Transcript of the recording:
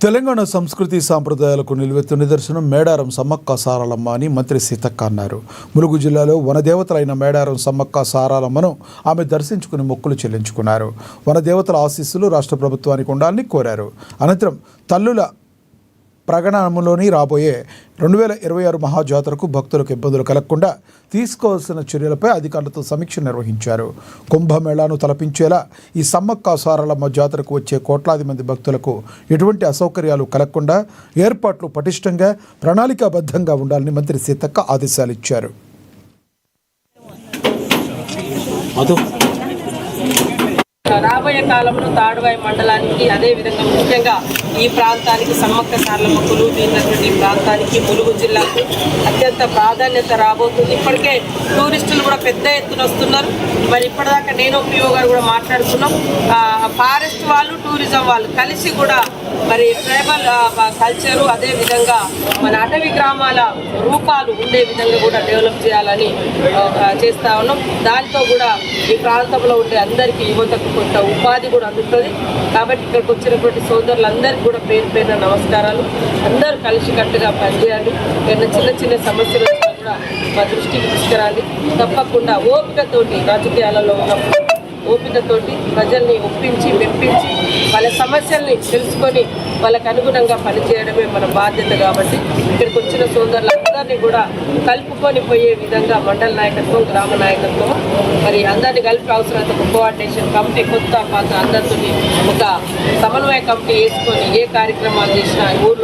తెలంగాణ సంస్కృతి సాంప్రదాయాలకు నిలువెత్తు నిదర్శనం మేడారం సమ్మక్క సారాలమ్మ అని మంత్రి సీతక్క అన్నారు. ములుగు జిల్లాలో వనదేవతలైన మేడారం సమ్మక్క సారాలమ్మను ఆమె దర్శించుకుని మొక్కులు చెల్లించుకున్నారు. వనదేవతల ఆశీస్సులు రాష్ట్ర ప్రభుత్వానికి ఉండాలని కోరారు. అనంతరం తల్లుల ప్రగణంలోని రాబోయే 2026 మహాజాతరకు భక్తులకు ఇబ్బందులు కలగకుండా తీసుకోవాల్సిన చర్యలపై అధికారులతో సమీక్ష నిర్వహించారు. కుంభమేళాను తలపించేలా ఈ సమ్మక్క సారాలమ్మ జాతరకు వచ్చే కోట్లాది మంది భక్తులకు ఎటువంటి అసౌకర్యాలు కలగకుండా ఏర్పాట్లు పటిష్టంగా ప్రణాళికాబద్ధంగా ఉండాలని మంత్రి సీతక్క ఆదేశాలు ఇచ్చారు. రాబోయే కాలంలో తాడువాయి మండలానికి అదేవిధంగా ముఖ్యంగా ఈ ప్రాంతానికి సమ్మక్క సారలమ్మ కొలువు తీరినటువంటి ఈ ప్రాంతానికి ములుగు జిల్లాకు అత్యంత ప్రాధాన్యత రాబోతుంది. ఇప్పటికే టూరిస్టులు కూడా పెద్ద ఎత్తున వస్తున్నారు. మరి ఇప్పటిదాకా నేను పిఓ గారు కూడా మాట్లాడుతున్నాం. ఫారెస్ట్ వాళ్ళు టూరిజం వాళ్ళు కలిసి కూడా మరి ట్రైబల్ కల్చరు అదేవిధంగా మన అటవీ గ్రామాల రూపాలు ఉండే విధంగా కూడా డెవలప్ చేయాలని చేస్తా ఉన్నాం. దాంతో కూడా ఈ ప్రాంతంలో ఉండే అందరికీ యువతకు కొంత ఉపాధి కూడా అందుతుంది. కాబట్టి ఇక్కడికి వచ్చినటువంటి సోదరులందరికీ కూడా పేరు పేరున నమస్కారాలు. అందరూ కలిసికట్టుగా పనిచేయాలి. ఏదైనా చిన్న చిన్న సమస్యలు వచ్చినా కూడా మా దృష్టికి తీసుకురాలి. తప్పకుండా ఓపికతోటి రాజకీయాలలో ఉన్నప్పుడు ఓపికతోటి ప్రజల్ని ఒప్పించి మెప్పించి వాళ్ళ సమస్యల్ని తెలుసుకొని వాళ్ళకు అనుగుణంగా పనిచేయడమే మన బాధ్యత. కాబట్టి ఇక్కడికి వచ్చిన సోదరులందరినీ కూడా కలుపుకొని పోయే విధంగా మండల నాయకత్వం, గ్రామ నాయకత్వం మరి అందరినీ కలిపి అవసరమైతే ఒక కోఆర్డినేషన్ కమిటీ కొత్త పాత అందరితో ఒక సమన్వయ కమిటీ వేసుకొని ఏ కార్యక్రమాలు చేసినా ఊర్లో